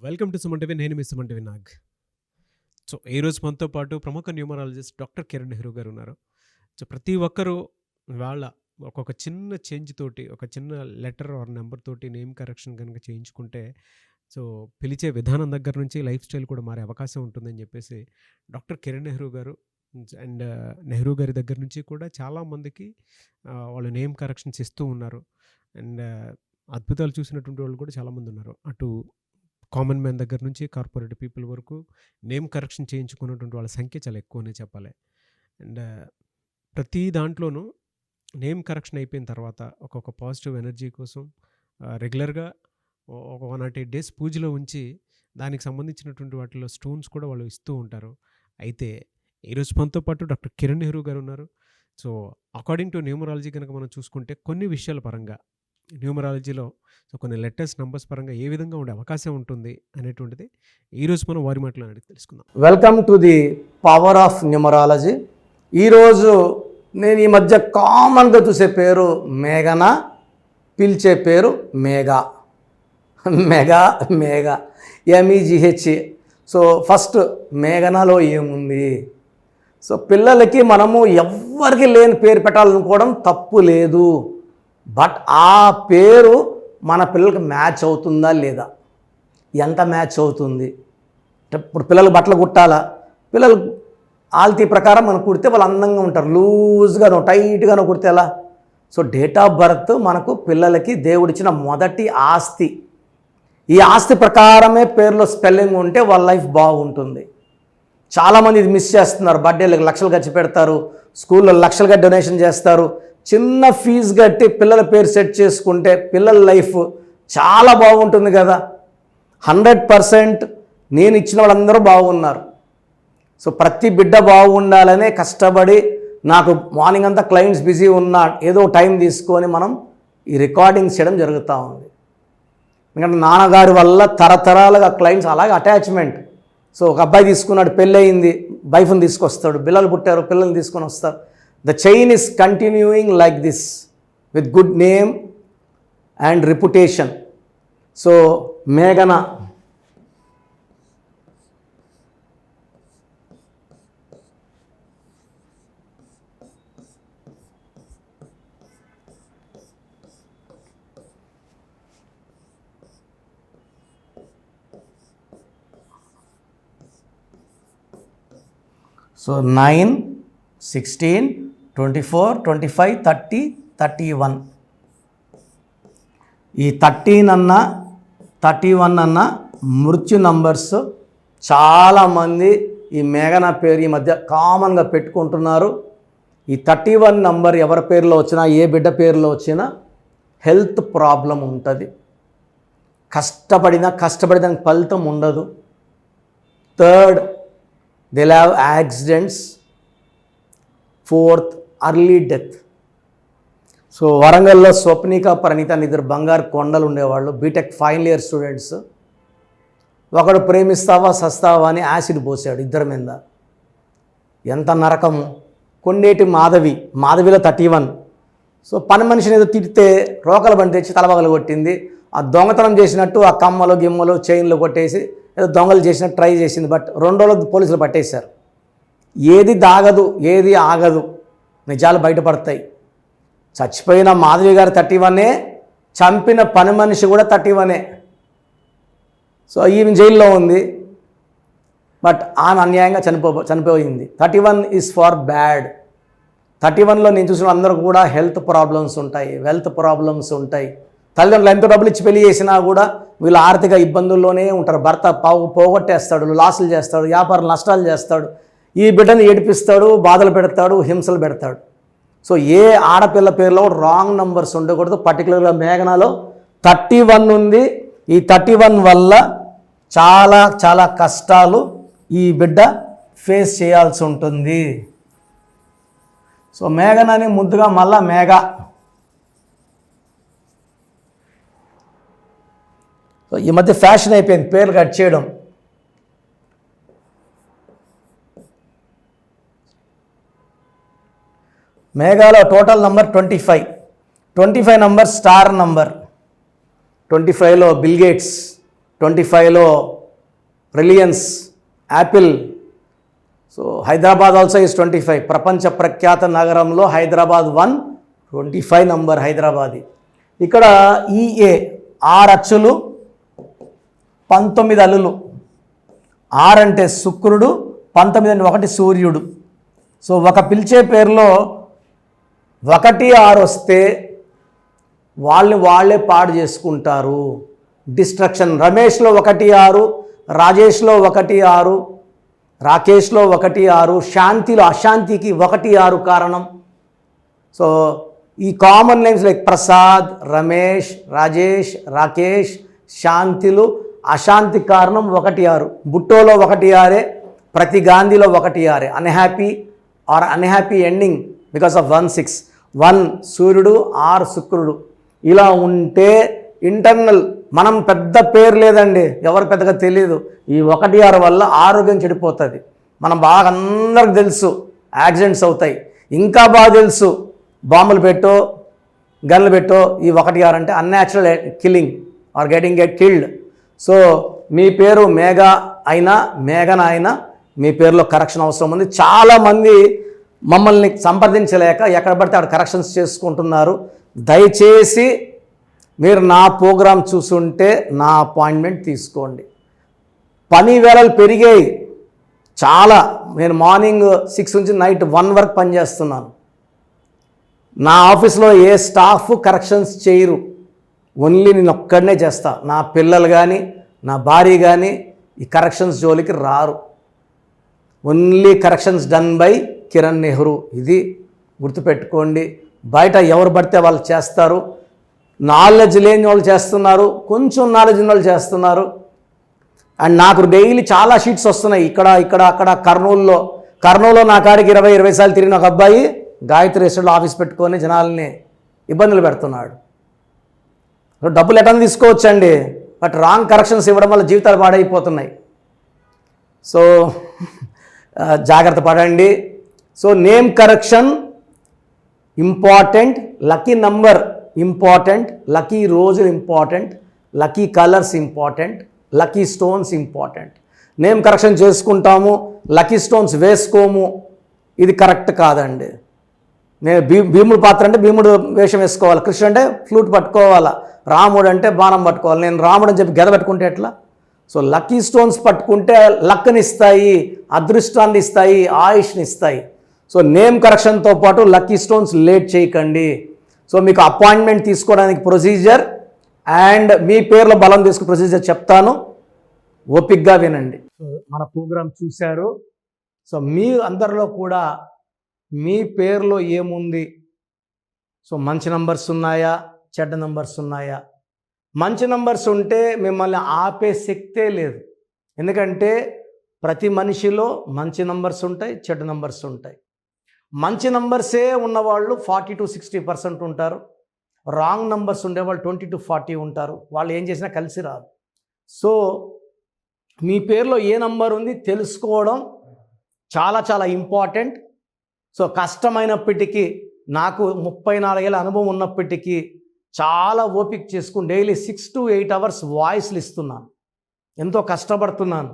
Welcome to Suman TV. నేను మీ Suman TV Nag. So ఈరోజు మనతో పాటు ప్రముఖ న్యూమరాలజిస్ట్ డాక్టర్ కిరణ్ నెహ్రూ గారు ఉన్నారు. సో ప్రతి ఒక్కరూ వాళ్ళ ఒక్కొక్క చిన్న చేంజ్ తోటి, ఒక చిన్న లెటర్ ఆర్ నెంబర్ తోటి నేమ్ కరెక్షన్ కనుక చేయించుకుంటే సో పిలిచే విధానం దగ్గర నుంచి లైఫ్ స్టైల్ కూడా మారే అవకాశం ఉంటుందని చెప్పేసి డాక్టర్ కిరణ్ నెహ్రూ గారు అండ్ నెహ్రూ గారి దగ్గర నుంచి కూడా చాలామందికి వాళ్ళు నేమ్ కరెక్షన్స్ ఇస్తూ ఉన్నారు. అండ్ అద్భుతాలు చూసినటువంటి వాళ్ళు కూడా చాలామంది ఉన్నారు. అటు కామన్ మ్యాన్ దగ్గర నుంచి కార్పొరేట్ పీపుల్ వరకు నేమ్ కరెక్షన్ చేయించుకున్నటువంటి వాళ్ళ సంఖ్య చాలా ఎక్కువనే చెప్పాలి. అండ్ ప్రతి దాంట్లోనూ నేమ్ కరెక్షన్ అయిపోయిన తర్వాత ఒక్కొక్క పాజిటివ్ ఎనర్జీ కోసం రెగ్యులర్గా ఒక 108 డేస్ పూజలో ఉంచి దానికి సంబంధించినటువంటి వాటిలో స్టోన్స్ కూడా వాళ్ళు ఇస్తూ ఉంటారు. అయితే ఈరోజు మనతో పాటు డాక్టర్ కిరణ్ నెహ్రూ గారు ఉన్నారు. సో అకార్డింగ్ టు న్యూమరాలజీ కనుక మనం చూసుకుంటే కొన్ని విషయాల పరంగా న్యూమరాలజీలో సో కొన్ని లెటర్స్ నంబర్స్ పరంగా ఏ విధంగా ఉండే అవకాశం ఉంటుంది అనేటువంటిది ఈరోజు మనం వారి మాటలో అడిగి తెలుసుకుందాం. Welcome to the power of numerology. ఈరోజు నేను ఈ మధ్య కామన్గా చూసే పేరు మేఘన, పిలిచే పేరు Megha. Megha MEGH. So first మేఘనలో ఏముంది? సో పిల్లలకి మనము ఎవ్వరికి లేని పేరు పెట్టాలనుకోవడం తప్పు లేదు. బట్ ఆ పేరు మన పిల్లలకి మ్యాచ్ అవుతుందా లేదా, ఎంత మ్యాచ్ అవుతుంది? ఇప్పుడు పిల్లలు బట్టలు కుట్టాలా, పిల్లలు ఆల్తీ ప్రకారం మనం కుడితే వాళ్ళు అందంగా ఉంటారు. లూజ్గానో టైట్గానో కుడితే ఎలా? సో డేట్ ఆఫ్ బర్త్ మనకు పిల్లలకి దేవుడిచ్చిన మొదటి ఆస్తి. ఈ ఆస్తి ప్రకారమే పేరులో స్పెల్లింగ్ ఉంటే వాళ్ళ లైఫ్ బాగుంటుంది. చాలామంది ఇది మిస్ చేస్తున్నారు. బర్త్డేలకు లక్షలు ఖర్చు పెడతారు, స్కూల్లో లక్షలుగా డొనేషన్ చేస్తారు. చిన్న ఫీజు కట్టి పిల్లల పేరు సెట్ చేసుకుంటే పిల్లల లైఫ్ చాలా బాగుంటుంది కదా. 100% నేను ఇచ్చిన వాళ్ళందరూ బాగున్నారు. సో ప్రతి బిడ్డ బాగుండాలనే కష్టపడి, నాకు మార్నింగ్ అంతా క్లయింట్స్ బిజీ ఉన్నా ఏదో టైం తీసుకొని మనం ఈ రికార్డింగ్ చేయడం జరుగుతూ ఉంది. ఎందుకంటే నాన్నగారి వల్ల తరతరాలుగా క్లయింట్స్ అలాగే అటాచ్మెంట్. సో ఒక అబ్బాయి తీసుకున్నాడు, పెళ్ళి అయింది, వైఫ్ని తీసుకొస్తాడు, పిల్లలు పుట్టారు, పిల్లల్ని తీసుకొని వస్తారు. The chain is continuing like this with good name and reputation. So Meghana. So 9, 16, 24, 25, 30, 31. ఈ 13 అన్న 31 అన్న మృత్యు నంబర్స్. చాలామంది ఈ మేఘన పేరు ఈ మధ్య కామన్గా పెట్టుకుంటున్నారు. ఈ 31 నంబర్ ఎవరి పేరులో వచ్చినా, ఏ బిడ్డ పేరులో వచ్చినా హెల్త్ ప్రాబ్లం ఉంటుంది. కష్టపడిన ఫలితం ఉండదు. Third, they have accidents. Fourth, early death. So వరంగల్లో స్వప్నిక, ప్రణీత అని ఇద్దరు బంగారు కొండలు ఉండేవాళ్ళు, బీటెక్ ఫైనల్ ఇయర్ స్టూడెంట్స్. ఒకడు ప్రేమిస్తావా సస్తావా అని యాసిడ్ పోసాడు ఇద్దరి మీద. ఎంత నరకము. కొండేటి మాధవిలో 31. సో పని మనిషిని ఏదో తిడితే రోకల బండి తెచ్చి తలబగలు కొట్టింది. ఆ దొంగతనం చేసినట్టు ఆ కమ్మలు గిమ్మలు చైన్లు కొట్టేసి ఏదో దొంగలు చేసినట్టు ట్రై చేసింది. బట్ 2 రోజులు పోలీసులు పట్టేశారు. ఏది దాగదు, ఏది ఆగదు, నిజాలు బయటపడతాయి. చచ్చిపోయిన మాధవి గారు 31, చంపిన పని మనిషి కూడా 31. సో ఈమె జైల్లో ఉంది, బట్ ఆమె అన్యాయంగా చనిపోయింది. 31 ఈజ్ ఫార్ బ్యాడ్. 31లో నేను చూసిన అందరూ కూడా హెల్త్ ప్రాబ్లమ్స్ ఉంటాయి, వెల్త్ ప్రాబ్లమ్స్ ఉంటాయి. తల్లిదండ్రులు ఎంతో డబ్బులు ఇచ్చి పెళ్లి చేసినా కూడా వీళ్ళు ఆర్థిక ఇబ్బందుల్లోనే ఉంటారు. భర్త పోగొట్టేస్తాడు, లాసులు చేస్తాడు, వ్యాపారం నష్టాలు చేస్తాడు, ఈ బిడ్డను ఏడిపిస్తాడు, బాధలు పెడతాడు, హింసలు పెడతాడు. సో ఏ ఆడపిల్ల పేరులో రాంగ్ నంబర్స్ ఉండకూడదు. పర్టికులర్గా మేఘనలో 31 ఉంది. ఈ 31 వల్ల చాలా చాలా కష్టాలు ఈ బిడ్డ ఫేస్ చేయాల్సి ఉంటుంది. సో మేఘనని ముద్దుగా మళ్ళా మేఘ. సో ఈ మధ్య ఫ్యాషన్ అయిపోయింది పేర్లు కట్ చేయడం. మేఘాలో total number 25 number star number. 25లో బిల్ గేట్స్, 25లో Reliance, Apple. So Hyderabad also is 25. ప్రపంచ ప్రఖ్యాత నగరంలో హైదరాబాద్ 125 నంబర్ హైదరాబాద్. ఇక్కడ ఈఏ 6 అచ్చులు 19 అల్లులు. 6 అంటే శుక్రుడు, 19 అంటే 1 సూర్యుడు. సో ఒక పిలిచే పేరులో 1, 6 వస్తే వాళ్ళే పాడు చేసుకుంటారు. డిస్ట్రక్షన్. రమేష్లో 1, 6, రాజేష్లో 1, 6, రాకేష్లో 1, 6, శాంతిలో అశాంతికి 1, 6 కారణం. సో ఈ common names like Prasad, Ramesh, Rajesh, Rakesh, శాంతిలు అశాంతి కారణం 1, 6. బుట్టోలో 1, 6, ప్రతి గాంధీలో 1, 6. Unhappy or unhappy ending because of 1, 6. 1 సూర్యుడు, 6 శుక్రుడు. ఇలా ఉంటే ఇంటర్నల్ మనం పెద్ద పేరు లేదండి, ఎవరు పెద్దగా తెలియదు. ఈ 1, 6 వల్ల ఆరోగ్యం చెడిపోతుంది. మనం బాగా అందరికి తెలుసు యాక్సిడెంట్స్ అవుతాయి. ఇంకా బాగా తెలుసు బాంబులు పెట్టో గన్లు పెట్టో. ఈ 1, 6 అంటే unnatural killing are getting killed. So మీ పేరు మేఘా అయినా మేఘన అయినా మీ పేరులో కరెక్షన్ అవసరం ఉంది. చాలామంది మమ్మల్ని సంప్రదించలేక ఎక్కడ పడితే అక్కడ కరెక్షన్స్ చేసుకుంటున్నారు. దయచేసి మీరు నా ప్రోగ్రాం చూసుంటే నా అపాయింట్మెంట్ తీసుకోండి. పని వేళలు పెరిగాయి చాలా. నేను మార్నింగ్ 6 నుంచి నైట్ 1 వరకు పనిచేస్తున్నాను. నా ఆఫీస్లో ఏ స్టాఫ్ కరెక్షన్స్ చేయరు, ఓన్లీ నేను ఒక్కడనే చేస్తా. నా పిల్లలు కానీ నా భార్య కానీ ఈ కరెక్షన్స్ జోలికి రారు. Only corrections done by Kiran Nehru. ఇది గుర్తుపెట్టుకోండి. బయట ఎవరు పడితే వాళ్ళు చేస్తారు. నాలెడ్జ్ లేని వాళ్ళు చేస్తున్నారు, కొంచెం నాలెడ్జ్ ఉన్న వాళ్ళు చేస్తున్నారు. అండ్ నాకు డైలీ చాలా షీట్స్ వస్తున్నాయి. ఇక్కడ అక్కడ కర్నూలులో నా కాడికి 20 సార్లు తిరిగిన ఒక అబ్బాయి గాయత్రి రెస్టారెంట్లో ఆఫీస్ పెట్టుకొని జనాల్ని ఇబ్బందులు పెడుతున్నాడు. డబ్బులు ఎటన్నా తీసుకోవచ్చండి, బట్ రాంగ్ కరెక్షన్స్ ఇవ్వడం వల్ల జీవితాలు పాడైపోతున్నాయి. సో జాగ్రత్త పడండి. So name correction important, lucky number important, lucky రోజులు important, lucky colours important, lucky stones important. Name correction చేసుకుంటాము, లక్కీ స్టోన్స్ వేసుకోము, ఇది కరెక్ట్ కాదండి. నేను భీముడు పాత్ర అంటే భీముడు వేషం వేసుకోవాలి, కృష్ణుడు అంటే ఫ్లూట్ పట్టుకోవాలా, రాముడు అంటే బాణం పట్టుకోవాలి. నేను రాముడు అని చెప్పి గెద పెట్టుకుంటే ఎట్లా? సో లక్కీ స్టోన్స్ పట్టుకుంటే లక్ని ఇస్తాయి, అదృష్టాన్ని ఇస్తాయి, ఆయుష్ని ఇస్తాయి. సో నేమ్ కరెక్షన్తో పాటు లక్కీ స్టోన్స్ లేట్ చేయకండి. సో మీకు అపాయింట్మెంట్ తీసుకోవడానికి ప్రొసీజర్ అండ్ మీ పేర్లో బలం తీసుకునే ప్రొసీజర్ చెప్తాను, ఓపిక్గా వినండి. మన ప్రోగ్రాం చూశారు. సో మీ అందరిలో కూడా మీ పేరులో ఏముంది? సో మంచి నంబర్స్ ఉన్నాయా, చెడ్డ నంబర్స్ ఉన్నాయా? మంచి నంబర్స్ ఉంటే మిమ్మల్ని ఆపే శక్తే లేదు. ఎందుకంటే ప్రతి మనిషిలో మంచి నంబర్స్ ఉంటాయి, చెడ్డ నంబర్స్ ఉంటాయి. మంచి నంబర్సే ఉన్నవాళ్ళు 40 to 60% ఉంటారు. రాంగ్ నంబర్స్ ఉండేవాళ్ళు 20 to 40 ఉంటారు. వాళ్ళు ఏం చేసినా కలిసి రాదు. సో మీ పేరులో ఏ నంబర్ ఉంది తెలుసుకోవడం చాలా చాలా ఇంపార్టెంట్. సో కష్టమైనప్పటికీ, నాకు 34 ఏళ్ళ అనుభవం ఉన్నప్పటికీ చాలా ఓపిక చేసుకుని డైలీ 6 to 8 hours వాయిస్లు ఇస్తున్నాను, ఎంతో కష్టపడుతున్నాను.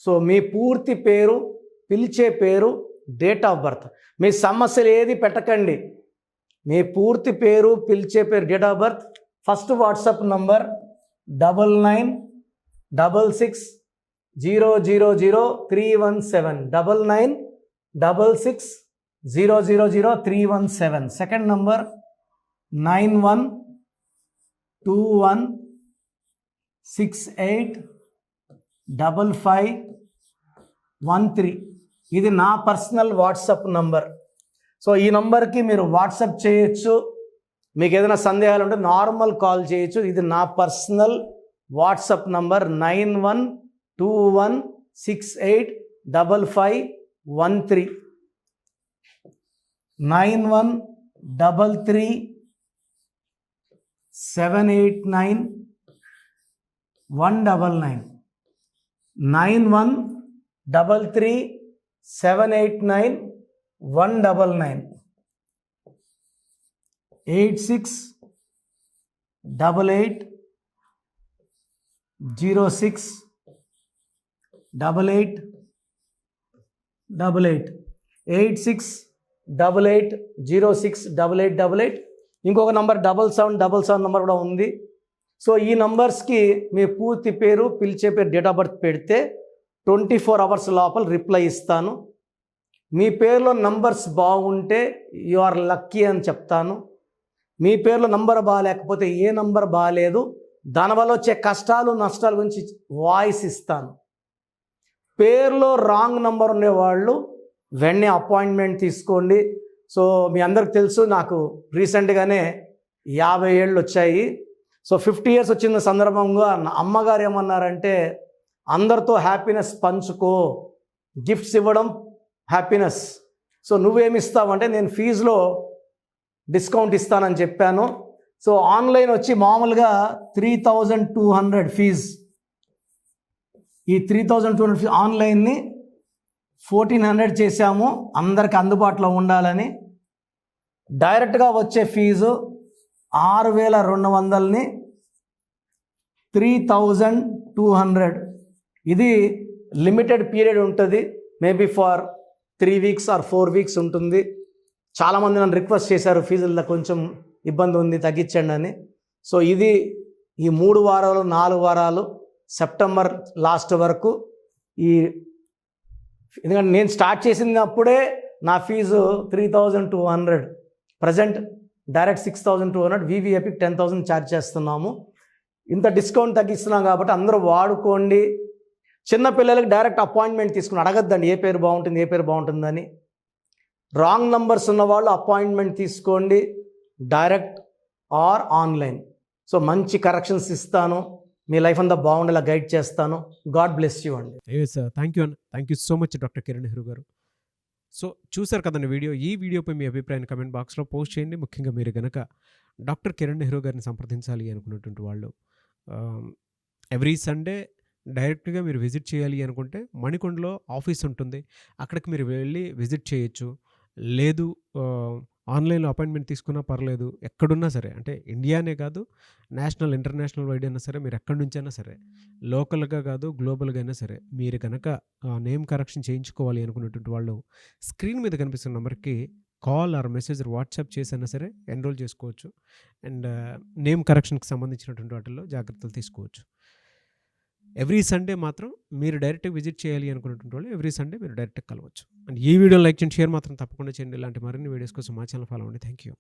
సో మీ పూర్తి పేరు, పిలిచే పేరు, డేట్ ఆఫ్ బర్త్, మీ సమస్యలు ఏది పెట్టకండి. మీ పూర్తి పేరు, పిలిచే పేరు, date of birth. First WhatsApp number 9966000317, 9966000317. Second number 9121685513. ఇది నా పర్సనల్ వాట్సాప్ నంబర్. సో ఈ నంబర్కి మీరు వాట్సాప్ చేయొచ్చు. మీకు ఏదైనా సందేహాలు ఉంటే నార్మల్ కాల్ చేయొచ్చు. ఇది నా పర్సనల్ వాట్సాప్ నంబర్ 9121685513, 9133789199, 9133789199, 868806 8888 8688068888. ఇంకొక నంబర్ 7777 నంబర్ కూడా ఉంది. సో ఈ నంబర్స్కి మీ పూర్తి పేరు, పిలిచే పేరు, డేట్ ఆఫ్ బర్త్ పెడితే 24 అవర్స్ లోపల రిప్లై ఇస్తాను. మీ పేరులో నంబర్స్ బాగుంటే యు ఆర్ లక్కీ అని చెప్తాను. మీ పేరులో నంబర్ బాగాలేకపోతే ఏ నంబర్ బాగాలేదు, దానివల్ల వచ్చే కష్టాలు నష్టాల గురించి వాయిస్ ఇస్తాను. పేరులో రాంగ్ నంబర్ ఉండేవాళ్ళు వెంటనే అపాయింట్మెంట్ తీసుకోండి. సో మీ అందరికి తెలుసు, నాకు రీసెంట్గానే 50 ఏళ్ళు వచ్చాయి. సో 50 ఇయర్స్ వచ్చిన సందర్భంగా నా అమ్మగారు ఏమన్నారంటే, అందరితో హ్యాపీనెస్ పంచుకో, గిఫ్ట్స్ ఇవ్వడం హ్యాపీనెస్. సో నువ్వేమిస్తావంటే, నేను ఫీజులో డిస్కౌంట్ ఇస్తానని చెప్పాను. సో ఆన్లైన్ వచ్చి మామూలుగా 3200 ఫీజు. ఈ 3200 ఫీజు ఆన్లైన్ని 1400 చేశాము, అందరికి అందుబాటులో ఉండాలని. డైరెక్ట్గా వచ్చే ఫీజు 6200ని 3200. ఇది లిమిటెడ్ పీరియడ్ ఉంటుంది, maybe for 3 weeks or 4 weeks ఉంటుంది. చాలామంది నన్ను రిక్వెస్ట్ చేశారు, ఫీజుల్లో కొంచెం ఇబ్బంది ఉంది తగ్గించండి అని. సో ఇది ఈ 3 వారాలు 4 వారాలు సెప్టెంబర్ లాస్ట్ వరకు. ఎందుకంటే నేను స్టార్ట్ చేసినప్పుడే నా ఫీజు 3200, ప్రజెంట్ డైరెక్ట్ 6200, వివిఐపికి 10,000 ఛార్జ్ చేస్తున్నాము. ఇంత డిస్కౌంట్ తగ్గిస్తున్నాం కాబట్టి అందరూ వాడుకోండి. చిన్నపిల్లలకి డైరెక్ట్ అపాయింట్మెంట్ తీసుకుని అడగద్దండి ఏ పేరు బాగుంటుంది ఏ పేరు బాగుంటుందని. రాంగ్ నంబర్స్ ఉన్నవాళ్ళు అపాయింట్మెంట్ తీసుకోండి, డైరెక్ట్ ఆర్ ఆన్లైన్. సో మంచి కరెక్షన్స్ ఇస్తాను, మీ లైఫ్ అంతా బాగుండేలా గైడ్ చేస్తాను. గాడ్ బ్లెస్ యూ అండి. సార్, థ్యాంక్ యూ అన్న, thank you so much doctor Kiran Nehru గారు. సో చూసారు కదండి వీడియో. ఈ వీడియోపై మీ అభిప్రాయాన్ని కమెంట్ బాక్స్లో పోస్ట్ చేయండి. ముఖ్యంగా మీరు కనుక డాక్టర్ కిరణ్ నెహ్రూ గారిని సంప్రదించాలి అనుకున్నటువంటి వాళ్ళు ఎవ్రీ సండే డైరెక్ట్గా మీరు విజిట్ చేయాలి అనుకుంటే మణికొండలో ఆఫీస్ ఉంటుంది, అక్కడికి మీరు వెళ్ళి విజిట్ చేయొచ్చు. లేదు ఆన్లైన్లో అపాయింట్మెంట్ తీసుకున్నా పర్లేదు, ఎక్కడున్నా సరే, అంటే ఇండియానే కాదు, నేషనల్ ఇంటర్నేషనల్ వైడ్ అయినా సరే, మీరు ఎక్కడి నుంచైనా సరే, లోకల్గా కాదు గ్లోబల్గా అయినా సరే, మీరు కనుక నేమ్ కరెక్షన్ చేయించుకోవాలి అనుకున్నటువంటి వాళ్ళు స్క్రీన్ మీద కనిపిస్తున్న నెంబర్కి కాల్ ఆర్ మెసేజ్ వాట్సాప్ చేసైనా సరే ఎన్రోల్ చేసుకోవచ్చు. అండ్ నేమ్ కరెక్షన్కి సంబంధించినటువంటి వాటిల్లో జాగ్రత్తలు తీసుకోవచ్చు. ఎవ్రీ సండే మాత్రం మీరు డైరెక్ట్గా విజిట్ చేయాలి అనుకున్నటువంటి వాళ్ళు ఎవ్రీ సండే మీరు డైరెక్ట్గా కలవచ్చు. అండ్ ఈ వీడియో లైక్ చేయండి, షేర్ మాత్రం తప్పకుండా చేయండి. ఇలాంటి మరిన్ని వీడియోస్ కోసం మా ఛానల్ ఫాలో అవ్వండి. Thank you.